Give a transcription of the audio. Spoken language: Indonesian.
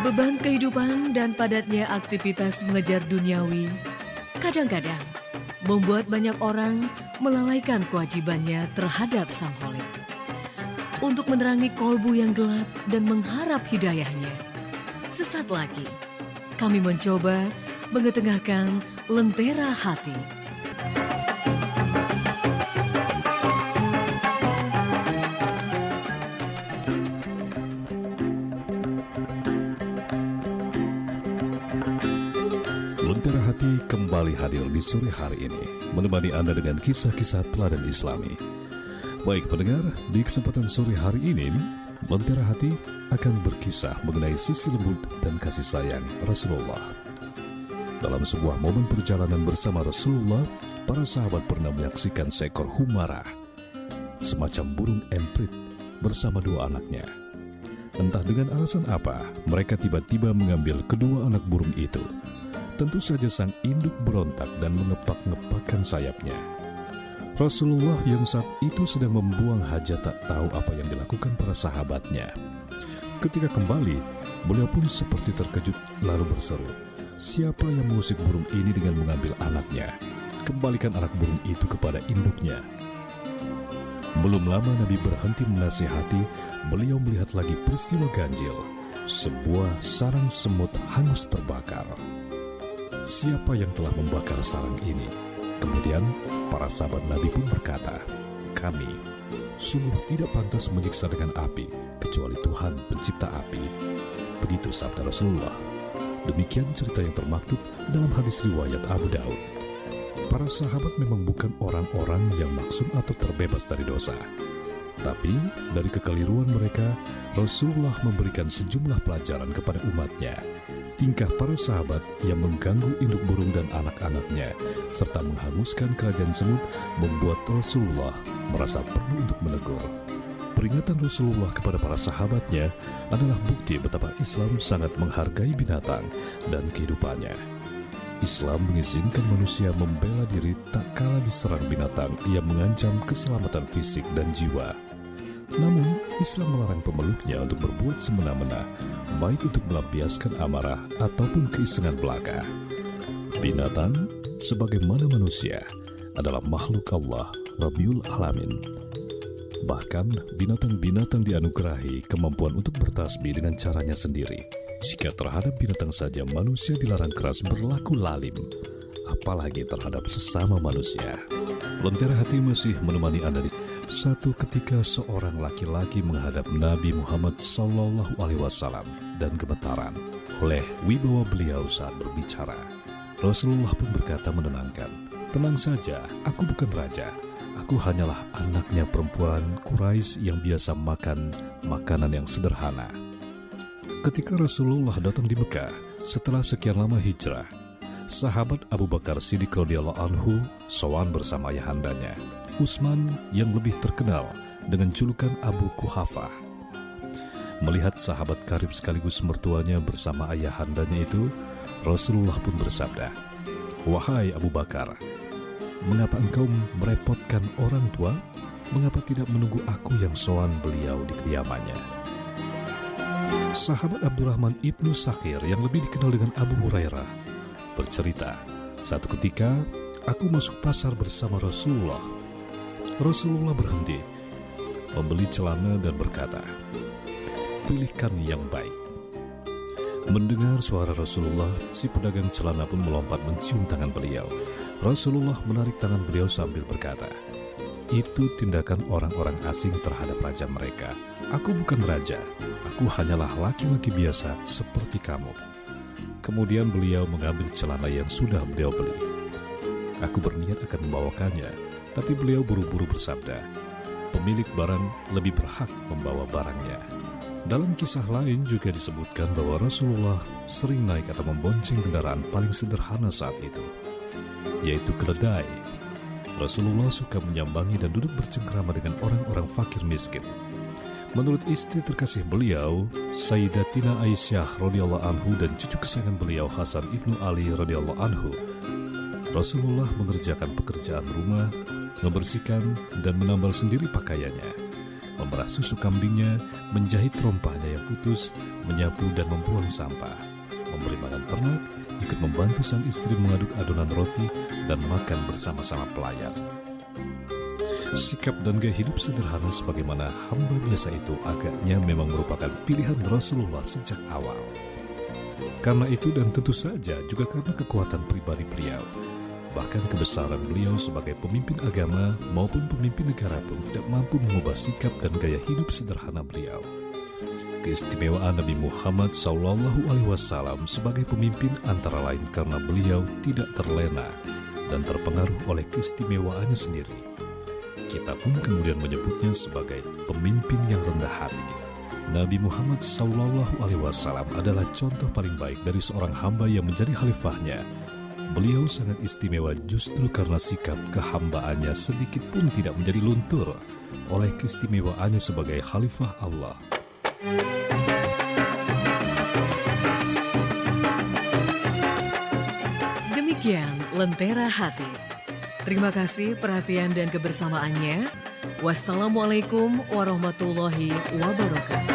Beban kehidupan dan padatnya aktivitas mengejar duniawi kadang-kadang membuat banyak orang melalaikan kewajibannya terhadap Sang Kholik. Untuk menerangi kolbu yang gelap dan mengharap hidayahnya, sesaat lagi kami mencoba mengetengahkan Lentera Hati. Lentera Hati kembali hadir di sore hari ini, menemani Anda dengan kisah-kisah teladan Islami. Baik pendengar, di kesempatan sore hari ini, Lentera Hati akan berkisah mengenai sisi lembut dan kasih sayang Rasulullah. Dalam sebuah momen perjalanan bersama Rasulullah, para sahabat pernah menyaksikan seekor humarah, semacam burung emprit bersama dua anaknya. Entah dengan alasan apa, mereka tiba-tiba mengambil kedua anak burung itu. Tentu saja sang induk berontak dan mengepak-ngepakkan sayapnya. Rasulullah yang saat itu sedang membuang hajat tak tahu apa yang dilakukan para sahabatnya. Ketika kembali, beliau pun seperti terkejut lalu berseru, "Siapa yang mengusik burung ini dengan mengambil anaknya? Kembalikan anak burung itu kepada induknya." Belum lama Nabi berhenti menasihati, beliau melihat lagi peristiwa ganjil. Sebuah sarang semut hangus terbakar. Siapa yang telah membakar sarang ini? Kemudian para sahabat Nabi pun berkata, "Kami sungguh tidak pantas menyiksa dengan api, kecuali Tuhan pencipta api." Begitu sabda Rasulullah. Demikian cerita yang termaktub dalam hadis riwayat Abu Daud. Para sahabat memang bukan orang-orang yang maksum atau terbebas dari dosa. Tapi dari kekeliruan mereka, Rasulullah memberikan sejumlah pelajaran kepada umatnya. Tingkah para sahabat yang mengganggu induk burung dan anak-anaknya, serta menghanguskan kerajaan semut, membuat Rasulullah merasa perlu untuk menegur. Peringatan Rasulullah kepada para sahabatnya adalah bukti betapa Islam sangat menghargai binatang dan kehidupannya. Islam mengizinkan manusia membela diri tak kala diserang binatang yang mengancam keselamatan fisik dan jiwa. Namun, Islam melarang pemeluknya untuk berbuat semena-mena, baik untuk melampiaskan amarah ataupun keisengan belaka. Binatang, sebagaimana manusia, adalah makhluk Allah, Rabbul Alamin. Bahkan, binatang-binatang dianugerahi kemampuan untuk bertasbih dengan caranya sendiri. Jika terhadap binatang saja manusia dilarang keras berlaku lalim, apalagi terhadap sesama manusia. Lentera Hati masih menemani Anda di satu ketika seorang laki-laki menghadap Nabi Muhammad SAW dan gemetaran oleh wibawa beliau saat berbicara. Rasulullah pun berkata menenangkan, "Tenang saja, aku bukan raja. Aku hanyalah anaknya perempuan Quraisy yang biasa makan makanan yang sederhana." Ketika Rasulullah datang di Mekah setelah sekian lama hijrah, sahabat Abu Bakar Siddiq radhiyallahu anhu sowan bersama ayahandanya, Utsman yang lebih terkenal dengan julukan Abu Quhafah. Melihat sahabat karib sekaligus mertuanya bersama ayahandanya itu, Rasulullah pun bersabda, "Wahai Abu Bakar, mengapa engkau merepotkan orang tua? Mengapa tidak menunggu aku yang sowan beliau di kediamannya?" Sahabat Abdurrahman ibnu Sakhir yang lebih dikenal dengan Abu Hurairah bercerita, "Satu ketika aku masuk pasar bersama Rasulullah. Rasulullah berhenti, membeli celana dan berkata, 'Pilihkan yang baik.' Mendengar suara Rasulullah, si pedagang celana pun melompat mencium tangan beliau. Rasulullah menarik tangan beliau sambil berkata, 'Itu tindakan orang-orang asing terhadap raja mereka. Aku bukan raja, aku hanyalah laki-laki biasa seperti kamu.' Kemudian beliau mengambil celana yang sudah beliau beli. Aku berniat akan membawakannya, tapi beliau buru-buru bersabda, 'Pemilik barang lebih berhak membawa barangnya.'" Dalam kisah lain juga disebutkan bahwa Rasulullah sering naik atau membonceng kendaraan paling sederhana saat itu, yaitu keledai. Rasulullah suka menyambangi dan duduk bercengkrama dengan orang-orang fakir miskin. Menurut istri terkasih beliau, Sayyidatina Aisyah radhiyallahu anhu dan cucu kesayangan beliau Hasan ibnu Ali radhiyallahu anhu, Rasulullah mengerjakan pekerjaan rumah, membersihkan dan menambal sendiri pakaiannya, memerah susu kambingnya, menjahit rompahnya yang putus, menyapu dan membuang sampah, memberi makan ternak, ikut membantu sang istri mengaduk adonan roti dan makan bersama-sama pelayan. Sikap dan gaya hidup sederhana sebagaimana hamba biasa itu agaknya memang merupakan pilihan Rasulullah sejak awal. Karena itu dan tentu saja juga karena kekuatan pribadi beliau, bahkan kebesaran beliau sebagai pemimpin agama maupun pemimpin negara pun tidak mampu mengubah sikap dan gaya hidup sederhana beliau. Keistimewaan Nabi Muhammad SAW sebagai pemimpin antara lain karena beliau tidak terlena dan terpengaruh oleh keistimewaannya sendiri. Kita pun kemudian menyebutnya sebagai pemimpin yang rendah hati. Nabi Muhammad SAW adalah contoh paling baik dari seorang hamba yang menjadi khalifahnya. Beliau sangat istimewa justru karena sikap kehambaannya sedikit pun tidak menjadi luntur oleh keistimewaannya sebagai khalifah Allah. Demikian Lentera Hati. Terima kasih perhatian dan kebersamaannya. Wassalamualaikum warahmatullahi wabarakatuh.